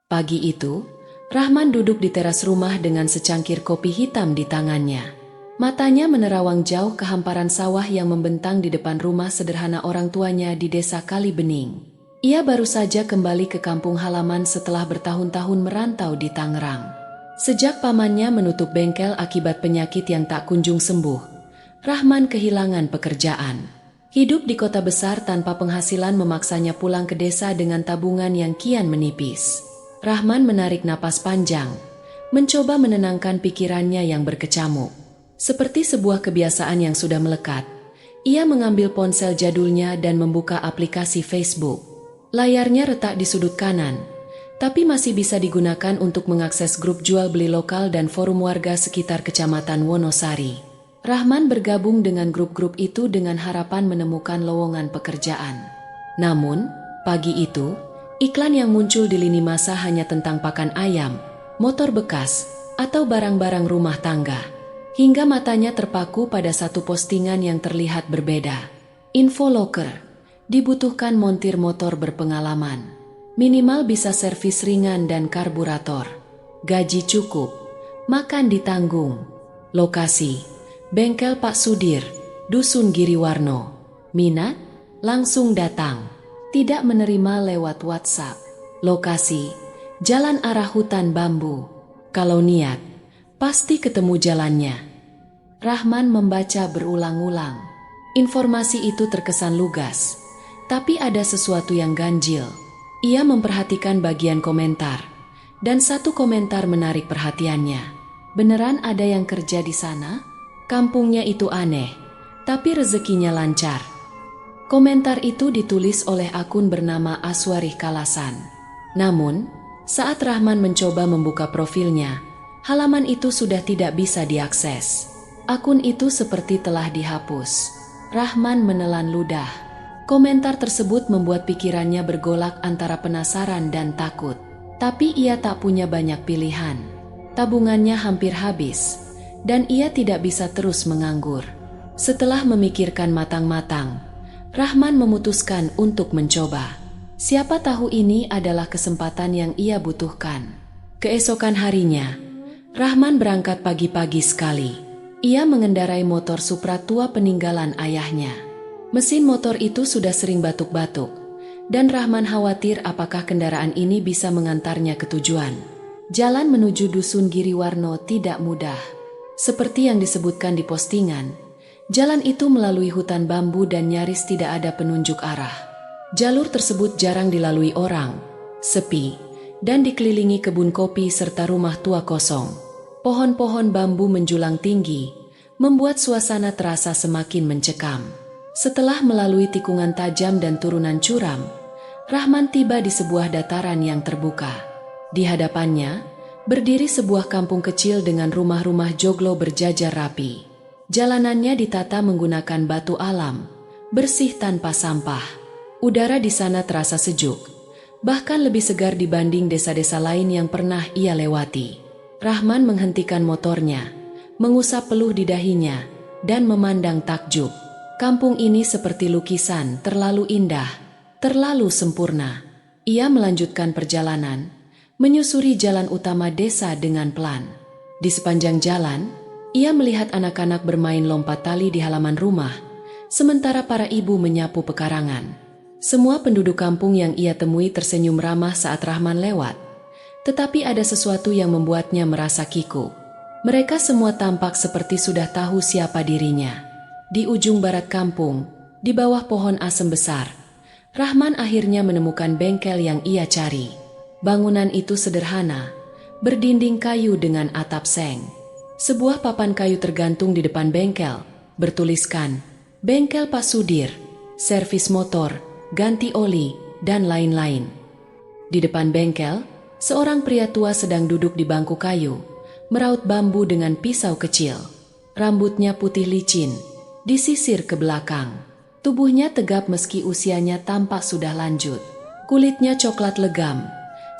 Pagi itu, Rahman duduk di teras rumah dengan secangkir kopi hitam di tangannya. Matanya menerawang jauh ke hamparan sawah yang membentang di depan rumah sederhana orang tuanya di desa Kalibening. Ia baru saja kembali ke kampung halaman setelah bertahun-tahun merantau di Tangerang. Sejak pamannya menutup bengkel akibat penyakit yang tak kunjung sembuh, Rahman kehilangan pekerjaan. Hidup di kota besar tanpa penghasilan memaksanya pulang ke desa dengan tabungan yang kian menipis. Rahman menarik napas panjang, mencoba menenangkan pikirannya yang berkecamuk. Seperti sebuah kebiasaan yang sudah melekat, ia mengambil ponsel jadulnya dan membuka aplikasi Facebook. Layarnya retak di sudut kanan, tapi masih bisa digunakan untuk mengakses grup jual beli lokal dan forum warga sekitar Kecamatan Wonosari. Rahman bergabung dengan grup-grup itu dengan harapan menemukan lowongan pekerjaan. Namun, pagi itu, iklan yang muncul di lini masa hanya tentang pakan ayam, motor bekas, atau barang-barang rumah tangga. Hingga matanya terpaku pada satu postingan yang terlihat berbeda. Info loker, dibutuhkan montir motor berpengalaman. Minimal bisa servis ringan dan karburator. Gaji cukup, makan ditanggung. Lokasi, bengkel Pak Sudir, Dusun Giriwarno. Minat? Langsung datang. Tidak menerima lewat WhatsApp. Lokasi, jalan arah hutan bambu. Kalau niat, pasti ketemu jalannya. Rahman membaca berulang-ulang. Informasi itu terkesan lugas, tapi ada sesuatu yang ganjil. Ia memperhatikan bagian komentar, dan satu komentar menarik perhatiannya. Beneran ada yang kerja di sana? Kampungnya itu aneh, tapi rezekinya lancar. Komentar itu ditulis oleh akun bernama Aswarih Kalasan. Namun, saat Rahman mencoba membuka profilnya, halaman itu sudah tidak bisa diakses. Akun itu seperti telah dihapus. Rahman menelan ludah. Komentar tersebut membuat pikirannya bergolak antara penasaran dan takut. Tapi ia tak punya banyak pilihan. Tabungannya hampir habis, dan ia tidak bisa terus menganggur. Setelah memikirkan matang-matang, Rahman memutuskan untuk mencoba. Siapa tahu ini adalah kesempatan yang ia butuhkan. Keesokan harinya, Rahman berangkat pagi-pagi sekali. Ia mengendarai motor Supra tua peninggalan ayahnya. Mesin motor itu sudah sering batuk-batuk, dan Rahman khawatir apakah kendaraan ini bisa mengantarnya ke tujuan. Jalan menuju Dusun Giriwarno tidak mudah. Seperti yang disebutkan di postingan, jalan itu melalui hutan bambu dan nyaris tidak ada penunjuk arah. Jalur tersebut jarang dilalui orang, sepi, dan dikelilingi kebun kopi serta rumah tua kosong. Pohon-pohon bambu menjulang tinggi, membuat suasana terasa semakin mencekam. Setelah melalui tikungan tajam dan turunan curam, Rahman tiba di sebuah dataran yang terbuka. Di hadapannya, berdiri sebuah kampung kecil dengan rumah-rumah joglo berjajar rapi. Jalanannya ditata menggunakan batu alam, bersih tanpa sampah. Udara di sana terasa sejuk, bahkan lebih segar dibanding desa-desa lain yang pernah ia lewati. Rahman menghentikan motornya, mengusap peluh di dahinya, dan memandang takjub. Kampung ini seperti lukisan, terlalu indah, terlalu sempurna. Ia melanjutkan perjalanan, menyusuri jalan utama desa dengan pelan. Di sepanjang jalan, ia melihat anak-anak bermain lompat tali di halaman rumah, sementara para ibu menyapu pekarangan. Semua penduduk kampung yang ia temui tersenyum ramah saat Rahman lewat. Tetapi ada sesuatu yang membuatnya merasa kikuk. Mereka semua tampak seperti sudah tahu siapa dirinya. Di ujung barat kampung, di bawah pohon asem besar, Rahman akhirnya menemukan bengkel yang ia cari. Bangunan itu sederhana, berdinding kayu dengan atap seng. Sebuah papan kayu tergantung di depan bengkel, bertuliskan, "Bengkel Pak Sudir, servis motor, ganti oli, dan lain-lain." Di depan bengkel, seorang pria tua sedang duduk di bangku kayu, meraut bambu dengan pisau kecil. Rambutnya putih licin, disisir ke belakang. Tubuhnya tegap meski usianya tampak sudah lanjut. Kulitnya coklat legam,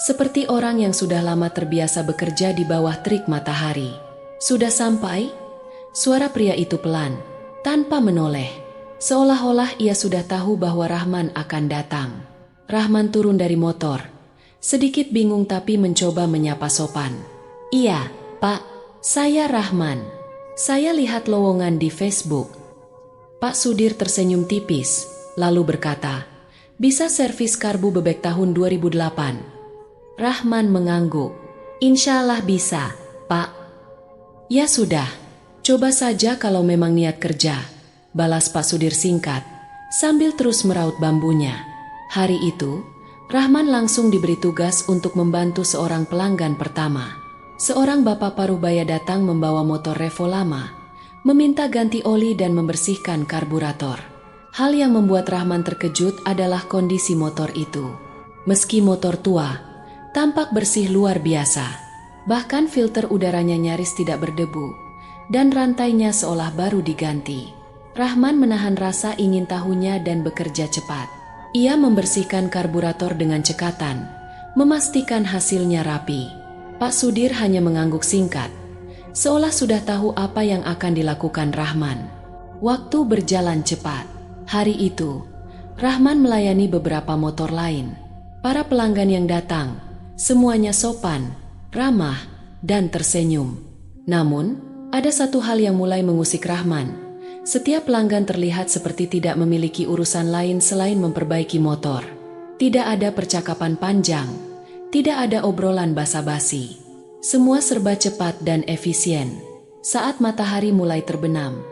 seperti orang yang sudah lama terbiasa bekerja di bawah terik matahari. "Sudah sampai?" Suara pria itu pelan, tanpa menoleh. Seolah-olah ia sudah tahu bahwa Rahman akan datang. Rahman turun dari motor, Sedikit bingung tapi mencoba menyapa sopan. "Iya, Pak, saya Rahman. Saya lihat lowongan di Facebook." Pak Sudir tersenyum tipis, lalu berkata, "Bisa servis karbu bebek tahun 2008. Rahman mengangguk. "Insya Allah bisa, Pak." "Ya sudah, coba saja kalau memang niat kerja," balas Pak Sudir singkat, sambil terus meraut bambunya. Hari itu, Rahman langsung diberi tugas untuk membantu seorang pelanggan pertama. Seorang bapak parubaya datang membawa motor Revo lama, meminta ganti oli dan membersihkan karburator. Hal yang membuat Rahman terkejut adalah kondisi motor itu. Meski motor tua, tampak bersih luar biasa. Bahkan filter udaranya nyaris tidak berdebu, dan rantainya seolah baru diganti. Rahman menahan rasa ingin tahunya dan bekerja cepat. Ia membersihkan karburator dengan cekatan, memastikan hasilnya rapi. Pak Sudir hanya mengangguk singkat, seolah sudah tahu apa yang akan dilakukan Rahman. Waktu berjalan cepat. Hari itu, Rahman melayani beberapa motor lain. Para pelanggan yang datang, semuanya sopan, ramah, dan tersenyum. Namun, ada satu hal yang mulai mengusik Rahman. Setiap pelanggan terlihat seperti tidak memiliki urusan lain selain memperbaiki motor. Tidak ada percakapan panjang, tidak ada obrolan basa-basi. Semua serba cepat dan efisien. Saat matahari mulai terbenam,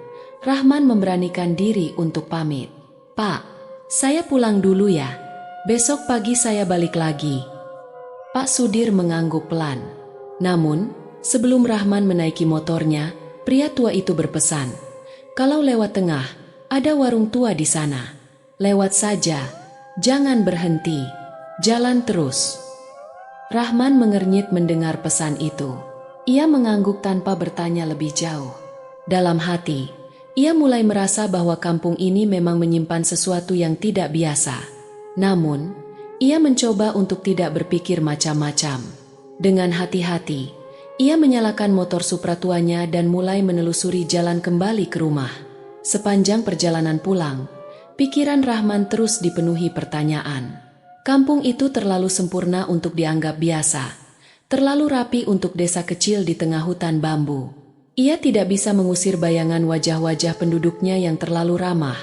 Rahman memberanikan diri untuk pamit. "Pak, saya pulang dulu ya. Besok pagi saya balik lagi." Pak Sudir mengangguk pelan. Namun, sebelum Rahman menaiki motornya, pria tua itu berpesan, "Kalau lewat tengah, ada warung tua di sana. Lewat saja, jangan berhenti, jalan terus." Rahman mengernyit mendengar pesan itu. Ia mengangguk tanpa bertanya lebih jauh. Dalam hati, ia mulai merasa bahwa kampung ini memang menyimpan sesuatu yang tidak biasa. Namun, ia mencoba untuk tidak berpikir macam-macam. Dengan hati-hati, ia menyalakan motor Supra tuanya dan mulai menelusuri jalan kembali ke rumah. Sepanjang perjalanan pulang, pikiran Rahman terus dipenuhi pertanyaan. Kampung itu terlalu sempurna untuk dianggap biasa, terlalu rapi untuk desa kecil di tengah hutan bambu. Ia tidak bisa mengusir bayangan wajah-wajah penduduknya yang terlalu ramah,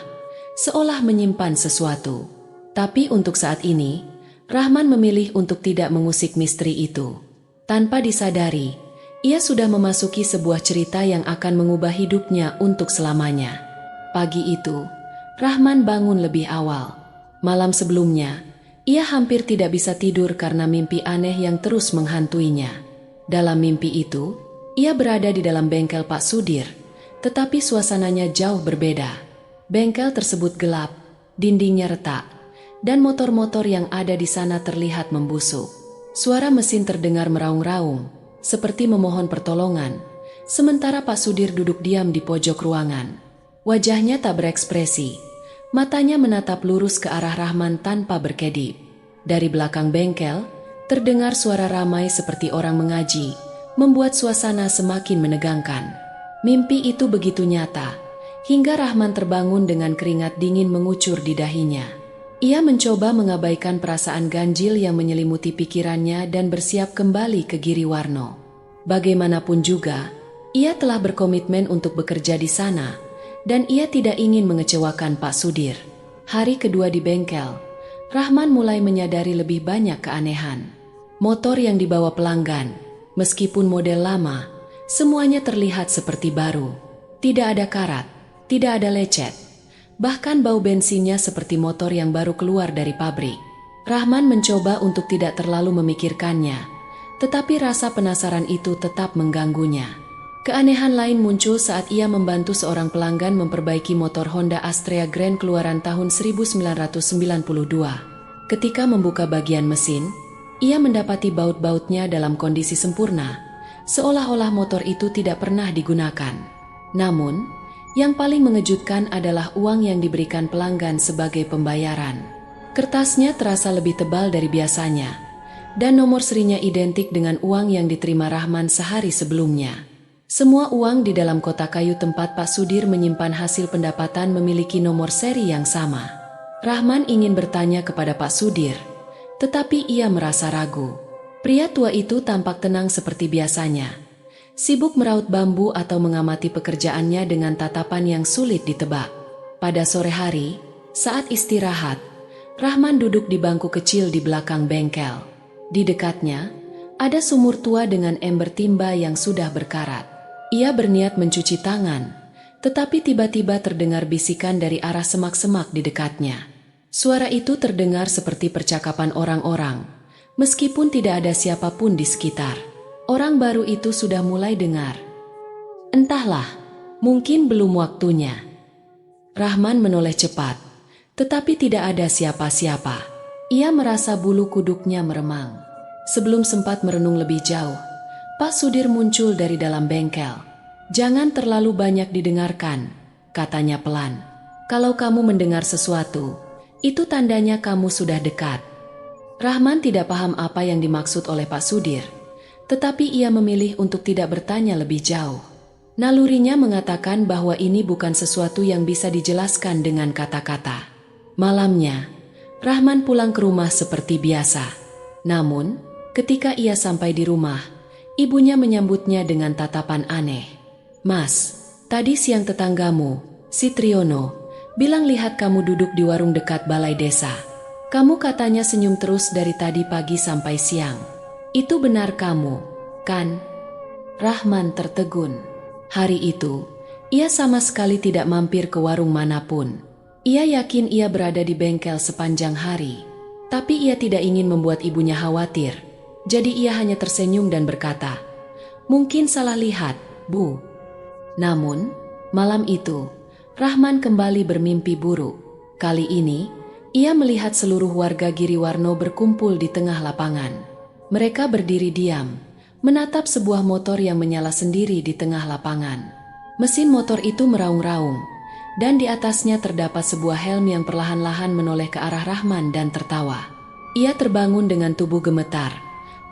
seolah menyimpan sesuatu. Tapi untuk saat ini, Rahman memilih untuk tidak mengusik misteri itu. Tanpa disadari, ia sudah memasuki sebuah cerita yang akan mengubah hidupnya untuk selamanya. Pagi itu, Rahman bangun lebih awal. Malam sebelumnya, ia hampir tidak bisa tidur karena mimpi aneh yang terus menghantuinya. Dalam mimpi itu, ia berada di dalam bengkel Pak Sudir, tetapi suasananya jauh berbeda. Bengkel tersebut gelap, dindingnya retak, dan motor-motor yang ada di sana terlihat membusuk. Suara mesin terdengar meraung-raung, seperti memohon pertolongan, sementara Pak Sudir duduk diam di pojok ruangan. Wajahnya tak berekspresi, matanya menatap lurus ke arah Rahman tanpa berkedip. Dari belakang bengkel, terdengar suara ramai seperti orang mengaji, membuat suasana semakin menegangkan. Mimpi itu begitu nyata, hingga Rahman terbangun dengan keringat dingin mengucur di dahinya. Ia mencoba mengabaikan perasaan ganjil yang menyelimuti pikirannya dan bersiap kembali ke Giriwarno. Bagaimanapun juga, ia telah berkomitmen untuk bekerja di sana, dan ia tidak ingin mengecewakan Pak Sudir. Hari kedua di bengkel, Rahman mulai menyadari lebih banyak keanehan. Motor yang dibawa pelanggan, meskipun model lama, semuanya terlihat seperti baru. Tidak ada karat, tidak ada lecet. Bahkan bau bensinnya seperti motor yang baru keluar dari pabrik. Rahman mencoba untuk tidak terlalu memikirkannya, tetapi rasa penasaran itu tetap mengganggunya. Keanehan lain muncul saat ia membantu seorang pelanggan memperbaiki motor Honda Astrea Grand keluaran tahun 1992. Ketika membuka bagian mesin, ia mendapati baut-bautnya dalam kondisi sempurna, seolah-olah motor itu tidak pernah digunakan. Namun, yang paling mengejutkan adalah uang yang diberikan pelanggan sebagai pembayaran. Kertasnya terasa lebih tebal dari biasanya, dan nomor serinya identik dengan uang yang diterima Rahman sehari sebelumnya. Semua uang di dalam kotak kayu tempat Pak Sudir menyimpan hasil pendapatan memiliki nomor seri yang sama. Rahman ingin bertanya kepada Pak Sudir, tetapi ia merasa ragu. Pria tua itu tampak tenang seperti biasanya, sibuk meraut bambu atau mengamati pekerjaannya dengan tatapan yang sulit ditebak. Pada sore hari, saat istirahat, Rahman duduk di bangku kecil di belakang bengkel. Di dekatnya, ada sumur tua dengan ember timba yang sudah berkarat. Ia berniat mencuci tangan, tetapi tiba-tiba terdengar bisikan dari arah semak-semak di dekatnya. Suara itu terdengar seperti percakapan orang-orang, meskipun tidak ada siapapun di sekitar. Orang baru itu sudah mulai dengar. Entahlah, mungkin belum waktunya. Rahman menoleh cepat, tetapi tidak ada siapa-siapa. Ia merasa bulu kuduknya meremang. Sebelum sempat merenung lebih jauh, Pak Sudir muncul dari dalam bengkel. "Jangan terlalu banyak didengarkan," katanya pelan. "Kalau kamu mendengar sesuatu, itu tandanya kamu sudah dekat." Rahman tidak paham apa yang dimaksud oleh Pak Sudir, tetapi ia memilih untuk tidak bertanya lebih jauh. Nalurinya mengatakan bahwa ini bukan sesuatu yang bisa dijelaskan dengan kata-kata. Malamnya, Rahman pulang ke rumah seperti biasa. Namun, ketika ia sampai di rumah, ibunya menyambutnya dengan tatapan aneh. "Mas, tadi siang tetanggamu, si Triono, bilang lihat kamu duduk di warung dekat balai desa. Kamu katanya senyum terus dari tadi pagi sampai siang. Itu benar kamu, kan?" Rahman tertegun. Hari itu, ia sama sekali tidak mampir ke warung manapun. Ia yakin ia berada di bengkel sepanjang hari. Tapi ia tidak ingin membuat ibunya khawatir. Jadi ia hanya tersenyum dan berkata, "Mungkin salah lihat, Bu." Namun, malam itu, Rahman kembali bermimpi buruk. Kali ini, ia melihat seluruh warga Giriwarno berkumpul di tengah lapangan. Mereka berdiri diam, menatap sebuah motor yang menyala sendiri di tengah lapangan. Mesin motor itu meraung-raung, dan di atasnya terdapat sebuah helm yang perlahan-lahan menoleh ke arah Rahman dan tertawa. Ia terbangun dengan tubuh gemetar,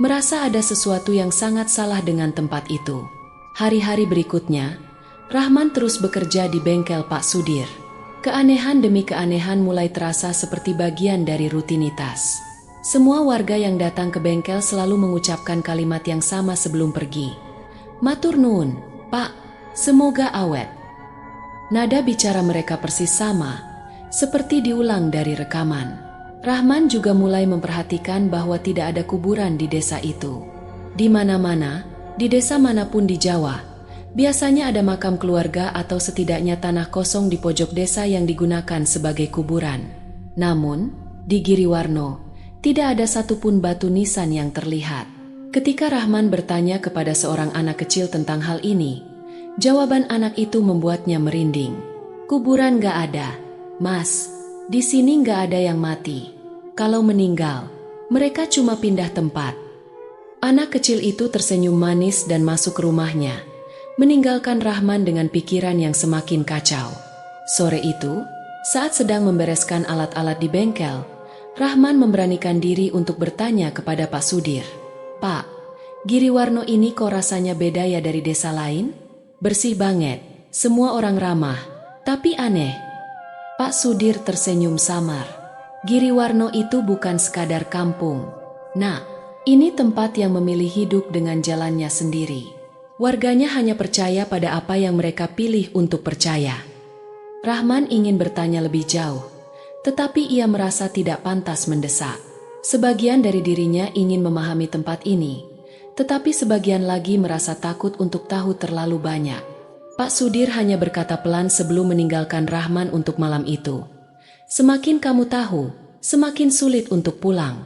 merasa ada sesuatu yang sangat salah dengan tempat itu. Hari-hari berikutnya, Rahman terus bekerja di bengkel Pak Sudir. Keanehan demi keanehan mulai terasa seperti bagian dari rutinitas. Semua warga yang datang ke bengkel selalu mengucapkan kalimat yang sama sebelum pergi. "Matur nuwun, Pak, semoga awet." Nada bicara mereka persis sama, seperti diulang dari rekaman. Rahman juga mulai memperhatikan bahwa tidak ada kuburan di desa itu. Di mana-mana, di desa manapun di Jawa, biasanya ada makam keluarga atau setidaknya tanah kosong di pojok desa yang digunakan sebagai kuburan. Namun, di Giriwarno, tidak ada satupun batu nisan yang terlihat. Ketika Rahman bertanya kepada seorang anak kecil tentang hal ini, jawaban anak itu membuatnya merinding. "Kuburan gak ada, Mas. Di sini gak ada yang mati. Kalau meninggal, mereka cuma pindah tempat." Anak kecil itu tersenyum manis dan masuk ke rumahnya, meninggalkan Rahman dengan pikiran yang semakin kacau. Sore itu, saat sedang membereskan alat-alat di bengkel, Rahman memberanikan diri untuk bertanya kepada Pak Sudir. "Pak, Giriwarno ini kok rasanya beda ya dari desa lain? Bersih banget, semua orang ramah, tapi aneh." Pak Sudir tersenyum samar. "Giriwarno itu bukan sekadar kampung. Nah, ini tempat yang memilih hidup dengan jalannya sendiri. Warganya hanya percaya pada apa yang mereka pilih untuk percaya." Rahman ingin bertanya lebih jauh, tetapi ia merasa tidak pantas mendesak. Sebagian dari dirinya ingin memahami tempat ini, tetapi sebagian lagi merasa takut untuk tahu terlalu banyak. Pak Sudir hanya berkata pelan sebelum meninggalkan Rahman untuk malam itu. "Semakin kamu tahu, semakin sulit untuk pulang."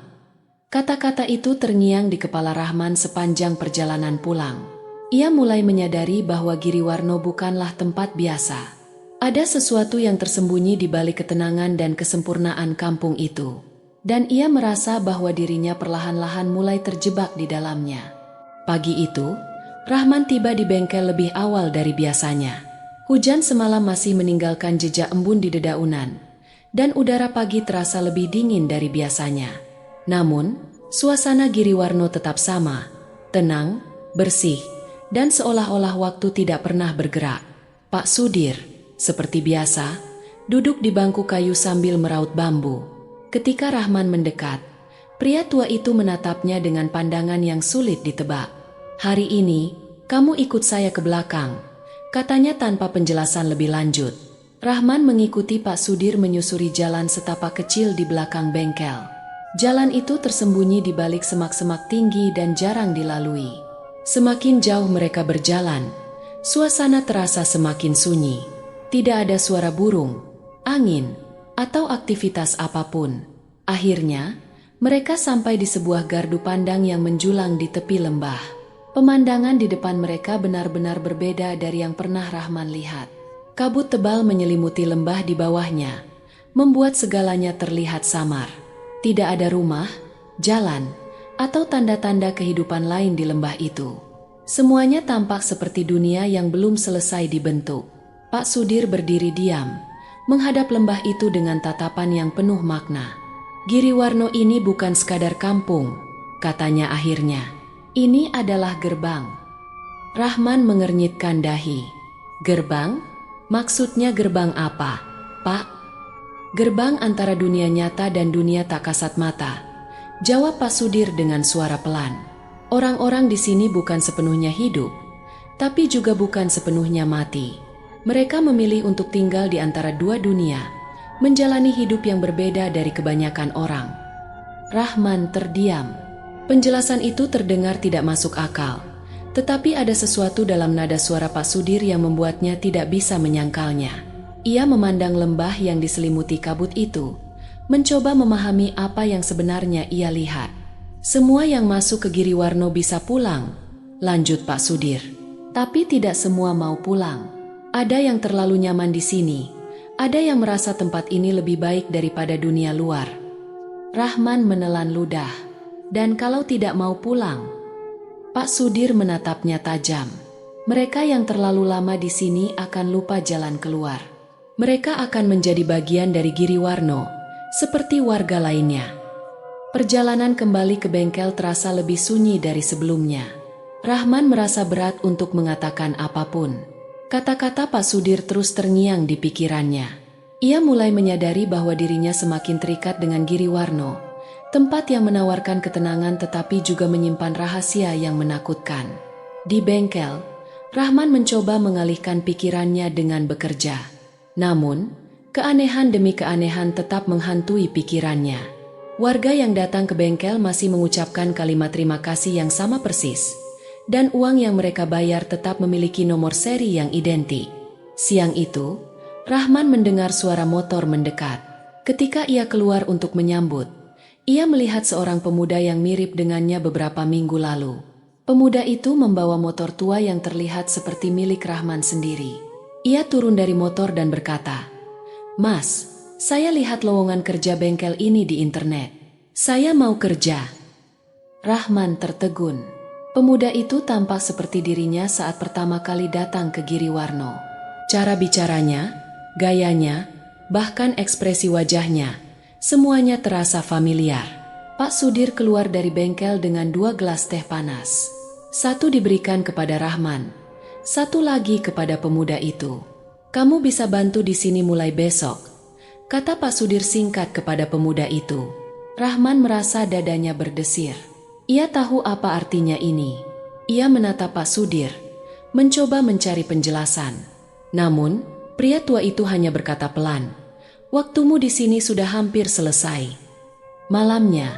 Kata-kata itu terngiang di kepala Rahman sepanjang perjalanan pulang. Ia mulai menyadari bahwa Giriwarno bukanlah tempat biasa. Ada sesuatu yang tersembunyi di balik ketenangan dan kesempurnaan kampung itu. Dan ia merasa bahwa dirinya perlahan-lahan mulai terjebak di dalamnya. Pagi itu, Rahman tiba di bengkel lebih awal dari biasanya. Hujan semalam masih meninggalkan jejak embun di dedaunan, dan udara pagi terasa lebih dingin dari biasanya. Namun, suasana Giriwarno tetap sama, tenang, bersih, dan seolah-olah waktu tidak pernah bergerak. Pak Sudir, seperti biasa, duduk di bangku kayu sambil meraut bambu. Ketika Rahman mendekat, Pria tua itu menatapnya dengan pandangan yang sulit ditebak. "Hari ini, kamu ikut saya ke belakang," katanya tanpa penjelasan lebih lanjut. Rahman mengikuti Pak Sudir menyusuri jalan setapak kecil di belakang bengkel. Jalan itu tersembunyi di balik semak-semak tinggi dan jarang dilalui. Semakin jauh mereka berjalan, suasana terasa semakin sunyi. Tidak ada suara burung, angin, atau aktivitas apapun. Akhirnya, mereka sampai di sebuah gardu pandang yang menjulang di tepi lembah. Pemandangan di depan mereka benar-benar berbeda dari yang pernah Rahman lihat. Kabut tebal menyelimuti lembah di bawahnya, membuat segalanya terlihat samar. Tidak ada rumah, jalan, atau tanda-tanda kehidupan lain di lembah itu. Semuanya tampak seperti dunia yang belum selesai dibentuk. Pak Sudir berdiri diam, menghadap lembah itu dengan tatapan yang penuh makna. "Giriwarno ini bukan sekadar kampung," katanya akhirnya. "Ini adalah gerbang." Rahman mengernyitkan dahi. "Gerbang? Maksudnya gerbang apa, Pak?" "Gerbang antara dunia nyata dan dunia tak kasat mata," jawab Pak Sudir dengan suara pelan. "Orang-orang di sini bukan sepenuhnya hidup, tapi juga bukan sepenuhnya mati. Mereka memilih untuk tinggal di antara dua dunia, menjalani hidup yang berbeda dari kebanyakan orang." Rahman terdiam. Penjelasan itu terdengar tidak masuk akal. Tetapi ada sesuatu dalam nada suara Pak Sudir yang membuatnya tidak bisa menyangkalnya. Ia memandang lembah yang diselimuti kabut itu, mencoba memahami apa yang sebenarnya ia lihat. "Semua yang masuk ke Giriwarno bisa pulang," lanjut Pak Sudir. "Tapi tidak semua mau pulang. Ada yang terlalu nyaman di sini, ada yang merasa tempat ini lebih baik daripada dunia luar." Rahman menelan ludah. "Dan kalau tidak mau pulang?" Pak Sudir menatapnya tajam. "Mereka yang terlalu lama di sini akan lupa jalan keluar. Mereka akan menjadi bagian dari Giriwarno, seperti warga lainnya." Perjalanan kembali ke bengkel terasa lebih sunyi dari sebelumnya. Rahman merasa berat untuk mengatakan apapun. Kata-kata Pak Sudir terus terngiang di pikirannya. Ia mulai menyadari bahwa dirinya semakin terikat dengan Giriwarno, tempat yang menawarkan ketenangan tetapi juga menyimpan rahasia yang menakutkan. Di bengkel, Rahman mencoba mengalihkan pikirannya dengan bekerja. Namun, keanehan demi keanehan tetap menghantui pikirannya. Warga yang datang ke bengkel masih mengucapkan kalimat terima kasih yang sama persis, dan uang yang mereka bayar tetap memiliki nomor seri yang identik. Siang itu, Rahman mendengar suara motor mendekat. Ketika ia keluar untuk menyambut, ia melihat seorang pemuda yang mirip dengannya beberapa minggu lalu. Pemuda itu membawa motor tua yang terlihat seperti milik Rahman sendiri. Ia turun dari motor dan berkata, "Mas, saya lihat lowongan kerja bengkel ini di internet. Saya mau kerja." Rahman tertegun. Pemuda itu tampak seperti dirinya saat pertama kali datang ke Giriwarno. Cara bicaranya, gayanya, bahkan ekspresi wajahnya, semuanya terasa familiar. Pak Sudir keluar dari bengkel dengan 2 gelas teh panas. Satu diberikan kepada Rahman, satu lagi kepada pemuda itu. "Kamu bisa bantu di sini mulai besok," kata Pak Sudir singkat kepada pemuda itu. Rahman merasa dadanya berdesir. Ia tahu apa artinya ini. Ia menatap Pak Sudir, mencoba mencari penjelasan. Namun, pria tua itu hanya berkata pelan, "Waktumu di sini sudah hampir selesai." Malamnya,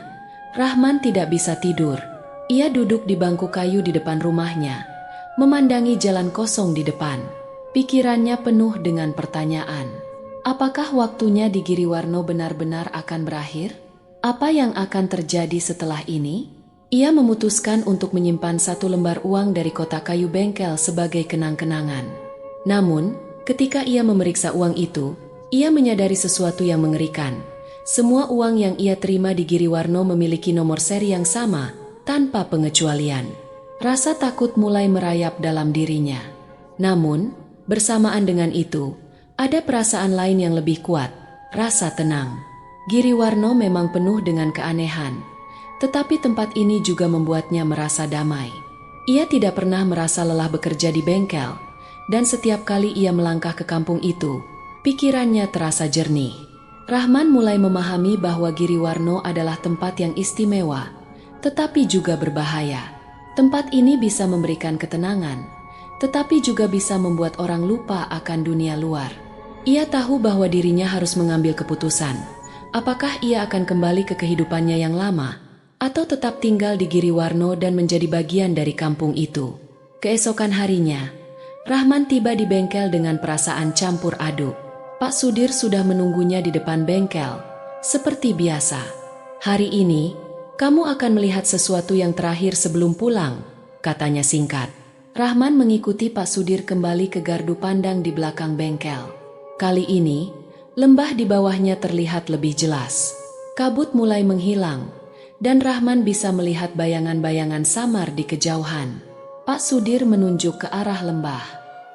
Rahman tidak bisa tidur. Ia duduk di bangku kayu di depan rumahnya, memandangi jalan kosong di depan. Pikirannya penuh dengan pertanyaan. Apakah waktunya di Giriwarno benar-benar akan berakhir? Apa yang akan terjadi setelah ini? Ia memutuskan untuk menyimpan 1 lembar uang dari kotak kayu bengkel sebagai kenang-kenangan. Namun, ketika ia memeriksa uang itu, ia menyadari sesuatu yang mengerikan. Semua uang yang ia terima di Giriwarno memiliki nomor seri yang sama, tanpa pengecualian. Rasa takut mulai merayap dalam dirinya. Namun, bersamaan dengan itu, ada perasaan lain yang lebih kuat, rasa tenang. Giriwarno memang penuh dengan keanehan, tetapi tempat ini juga membuatnya merasa damai. Ia tidak pernah merasa lelah bekerja di bengkel, dan setiap kali ia melangkah ke kampung itu, pikirannya terasa jernih. Rahman mulai memahami bahwa Giriwarno adalah tempat yang istimewa, tetapi juga berbahaya. Tempat ini bisa memberikan ketenangan, tetapi juga bisa membuat orang lupa akan dunia luar. Ia tahu bahwa dirinya harus mengambil keputusan. Apakah ia akan kembali ke kehidupannya yang lama, atau tetap tinggal di Giriwarno dan menjadi bagian dari kampung itu? Keesokan harinya, Rahman tiba di bengkel dengan perasaan campur aduk. Pak Sudir sudah menunggunya di depan bengkel. Seperti biasa, hari ini kamu akan melihat sesuatu yang terakhir sebelum pulang, katanya singkat. Rahman mengikuti Pak Sudir kembali ke gardu pandang di belakang bengkel. Kali ini, lembah di bawahnya terlihat lebih jelas. Kabut mulai menghilang, dan Rahman bisa melihat bayangan-bayangan samar di kejauhan. Pak Sudir menunjuk ke arah lembah.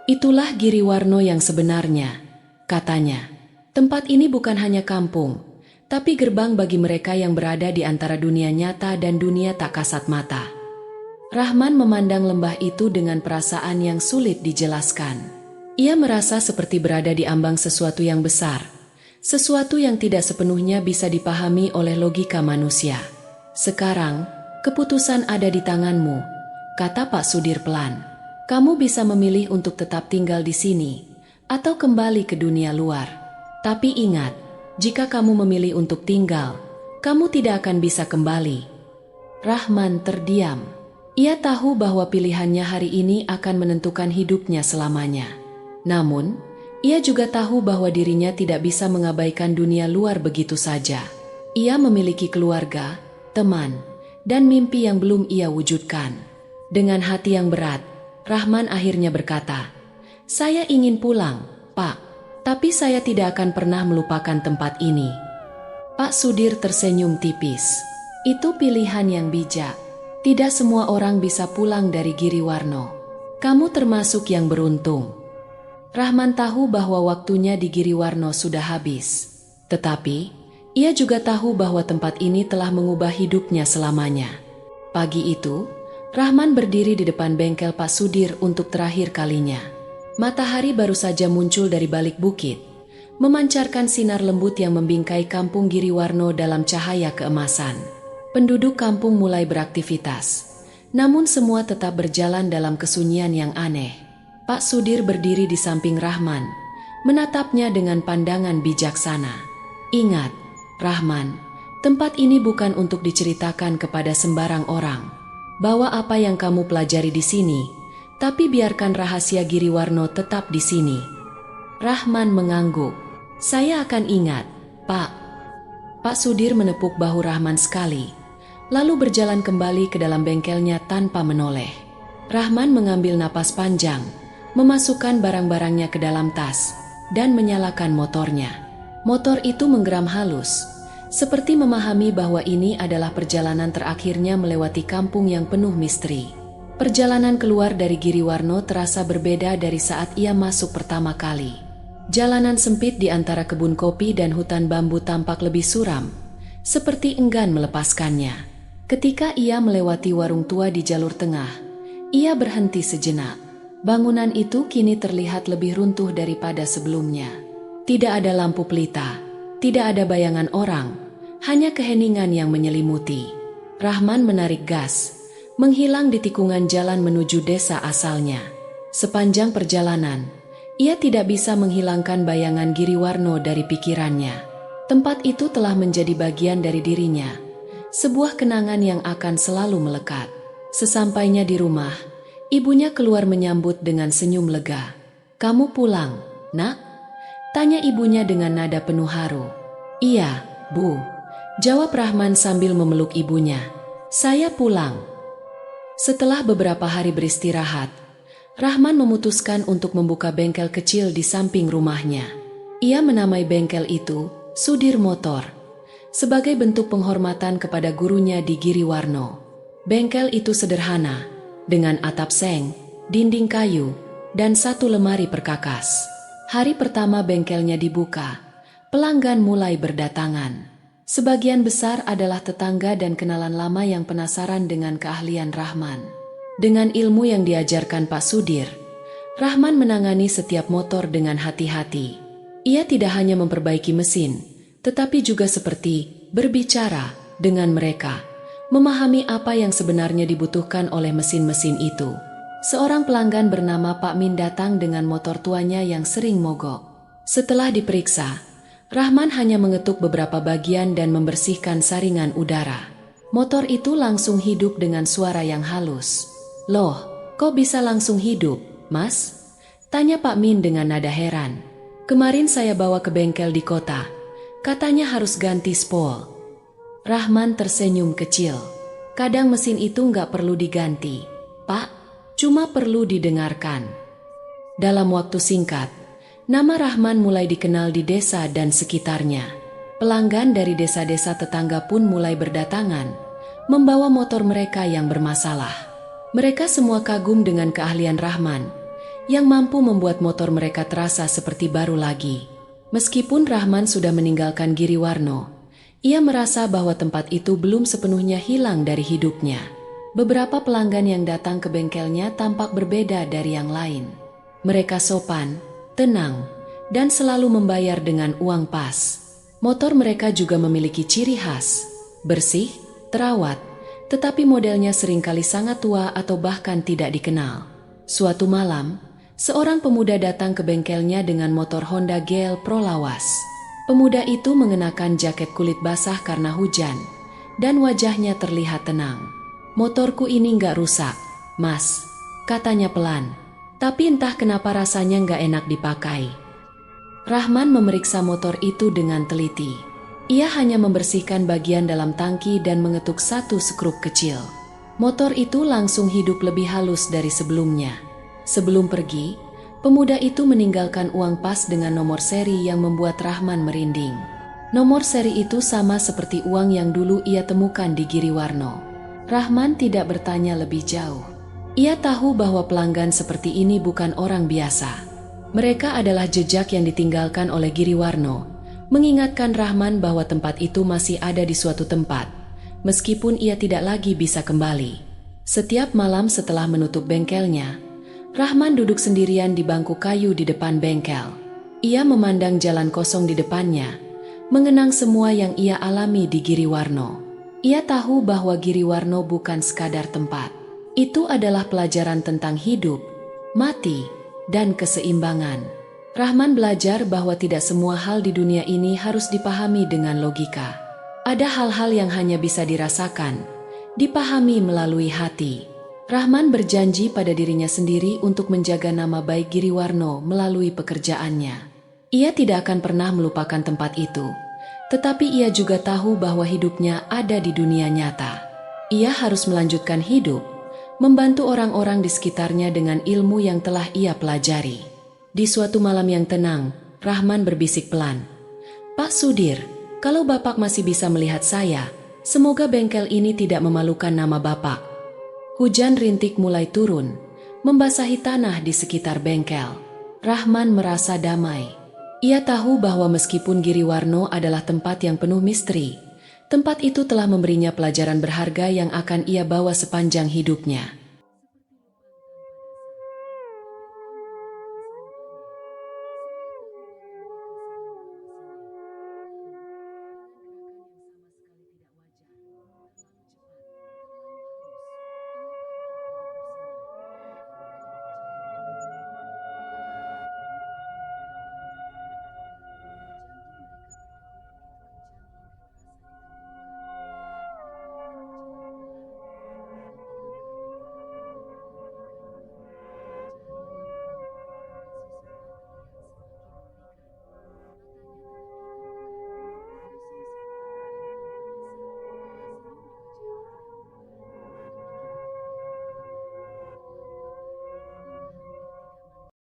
Itulah Giriwarno yang sebenarnya, katanya. Tempat ini bukan hanya kampung, tapi gerbang bagi mereka yang berada di antara dunia nyata dan dunia tak kasat mata. Rahman memandang lembah itu dengan perasaan yang sulit dijelaskan. Ia merasa seperti berada di ambang sesuatu yang besar, sesuatu yang tidak sepenuhnya bisa dipahami oleh logika manusia. Sekarang, keputusan ada di tanganmu, kata Pak Sudir pelan. Kamu bisa memilih untuk tetap tinggal di sini, atau kembali ke dunia luar. Tapi ingat, jika kamu memilih untuk tinggal, kamu tidak akan bisa kembali. Rahman terdiam. Ia tahu bahwa pilihannya hari ini akan menentukan hidupnya selamanya. Namun, ia juga tahu bahwa dirinya tidak bisa mengabaikan dunia luar begitu saja. Ia memiliki keluarga, teman, dan mimpi yang belum ia wujudkan. Dengan hati yang berat, Rahman akhirnya berkata, "Saya ingin pulang, Pak, tapi saya tidak akan pernah melupakan tempat ini." Pak Sudir tersenyum tipis. Itu pilihan yang bijak. Tidak semua orang bisa pulang dari Giriwarno. Kamu termasuk yang beruntung. Rahman tahu bahwa waktunya di Giriwarno sudah habis. Tetapi, ia juga tahu bahwa tempat ini telah mengubah hidupnya selamanya. Pagi itu, Rahman berdiri di depan bengkel Pak Sudir untuk terakhir kalinya. Matahari baru saja muncul dari balik bukit, memancarkan sinar lembut yang membingkai kampung Giriwarno dalam cahaya keemasan. Penduduk kampung mulai beraktivitas, namun semua tetap berjalan dalam kesunyian yang aneh. Pak Sudir berdiri di samping Rahman, menatapnya dengan pandangan bijaksana. Ingat, Rahman, tempat ini bukan untuk diceritakan kepada sembarang orang. Bawa apa yang kamu pelajari di sini, tapi biarkan rahasia Giriwarno tetap di sini. Rahman mengangguk. Saya akan ingat, Pak. Pak Sudir menepuk bahu Rahman sekali, lalu berjalan kembali ke dalam bengkelnya tanpa menoleh. Rahman mengambil napas panjang, memasukkan barang-barangnya ke dalam tas, dan menyalakan motornya. Motor itu menggeram halus, seperti memahami bahwa ini adalah perjalanan terakhirnya melewati kampung yang penuh misteri. Perjalanan keluar dari Giriwarno terasa berbeda dari saat ia masuk pertama kali. Jalanan sempit di antara kebun kopi dan hutan bambu tampak lebih suram, seperti enggan melepaskannya. Ketika ia melewati warung tua di jalur tengah, ia berhenti sejenak. Bangunan itu kini terlihat lebih runtuh daripada sebelumnya. Tidak ada lampu pelita, tidak ada bayangan orang, hanya keheningan yang menyelimuti. Rahman menarik gas, menghilang di tikungan jalan menuju desa asalnya. Sepanjang perjalanan, ia tidak bisa menghilangkan bayangan Giriwarno dari pikirannya. Tempat itu telah menjadi bagian dari dirinya, sebuah kenangan yang akan selalu melekat. Sesampainya di rumah, ibunya keluar menyambut dengan senyum lega. "Kamu pulang, Nak?" tanya ibunya dengan nada penuh haru. "Iya, Bu," jawab Rahman sambil memeluk ibunya. "Saya pulang." Setelah beberapa hari beristirahat, Rahman memutuskan untuk membuka bengkel kecil di samping rumahnya. Ia menamai bengkel itu Sudir Motor, sebagai bentuk penghormatan kepada gurunya di Giriwarno. Bengkel itu sederhana, dengan atap seng, dinding kayu, dan satu lemari perkakas. Hari pertama bengkelnya dibuka, pelanggan mulai berdatangan. Sebagian besar adalah tetangga dan kenalan lama yang penasaran dengan keahlian Rahman. Dengan ilmu yang diajarkan Pak Sudir, Rahman menangani setiap motor dengan hati-hati. Ia tidak hanya memperbaiki mesin, tetapi juga seperti berbicara dengan mereka, memahami apa yang sebenarnya dibutuhkan oleh mesin-mesin itu. Seorang pelanggan bernama Pak Min datang dengan motor tuanya yang sering mogok. Setelah diperiksa, Rahman hanya mengetuk beberapa bagian dan membersihkan saringan udara. Motor itu langsung hidup dengan suara yang halus. "Loh, kok bisa langsung hidup, Mas?" tanya Pak Min dengan nada heran. "Kemarin saya bawa ke bengkel di kota. Katanya harus ganti spol." Rahman tersenyum kecil. "Kadang mesin itu nggak perlu diganti, Pak. Cuma perlu didengarkan." Dalam waktu singkat, nama Rahman mulai dikenal di desa dan sekitarnya. Pelanggan dari desa-desa tetangga pun mulai berdatangan, membawa motor mereka yang bermasalah. Mereka semua kagum dengan keahlian Rahman, yang mampu membuat motor mereka terasa seperti baru lagi. Meskipun Rahman sudah meninggalkan Giriwarno, ia merasa bahwa tempat itu belum sepenuhnya hilang dari hidupnya. Beberapa pelanggan yang datang ke bengkelnya tampak berbeda dari yang lain. Mereka sopan, tenang, dan selalu membayar dengan uang pas. Motor mereka juga memiliki ciri khas, bersih, terawat, tetapi modelnya seringkali sangat tua atau bahkan tidak dikenal. Suatu malam, seorang pemuda datang ke bengkelnya dengan motor Honda GL Pro lawas. Pemuda itu mengenakan jaket kulit basah karena hujan, dan wajahnya terlihat tenang. "Motorku ini nggak rusak, Mas," katanya pelan. "Tapi entah kenapa rasanya nggak enak dipakai." Rahman memeriksa motor itu dengan teliti. Ia hanya membersihkan bagian dalam tangki dan mengetuk satu skrup kecil. Motor itu langsung hidup lebih halus dari sebelumnya. Sebelum pergi, pemuda itu meninggalkan uang pas dengan nomor seri yang membuat Rahman merinding. Nomor seri itu sama seperti uang yang dulu ia temukan di Giriwarno. Rahman tidak bertanya lebih jauh. Ia tahu bahwa pelanggan seperti ini bukan orang biasa. Mereka adalah jejak yang ditinggalkan oleh Giriwarno, mengingatkan Rahman bahwa tempat itu masih ada di suatu tempat, meskipun ia tidak lagi bisa kembali. Setiap malam setelah menutup bengkelnya, Rahman duduk sendirian di bangku kayu di depan bengkel. Ia memandang jalan kosong di depannya, mengenang semua yang ia alami di Giriwarno. Ia tahu bahwa Giriwarno bukan sekadar tempat. Itu adalah pelajaran tentang hidup, mati, dan keseimbangan. Rahman belajar bahwa tidak semua hal di dunia ini harus dipahami dengan logika. Ada hal-hal yang hanya bisa dirasakan, dipahami melalui hati. Rahman berjanji pada dirinya sendiri untuk menjaga nama baik Giriwarno melalui pekerjaannya. Ia tidak akan pernah melupakan tempat itu. Tetapi ia juga tahu bahwa hidupnya ada di dunia nyata. Ia harus melanjutkan hidup, membantu orang-orang di sekitarnya dengan ilmu yang telah ia pelajari. Di suatu malam yang tenang, Rahman berbisik pelan. "Pak Sudir, kalau Bapak masih bisa melihat saya, semoga bengkel ini tidak memalukan nama Bapak." Hujan rintik mulai turun, membasahi tanah di sekitar bengkel. Rahman merasa damai. Ia tahu bahwa meskipun Giriwarno adalah tempat yang penuh misteri, tempat itu telah memberinya pelajaran berharga yang akan ia bawa sepanjang hidupnya.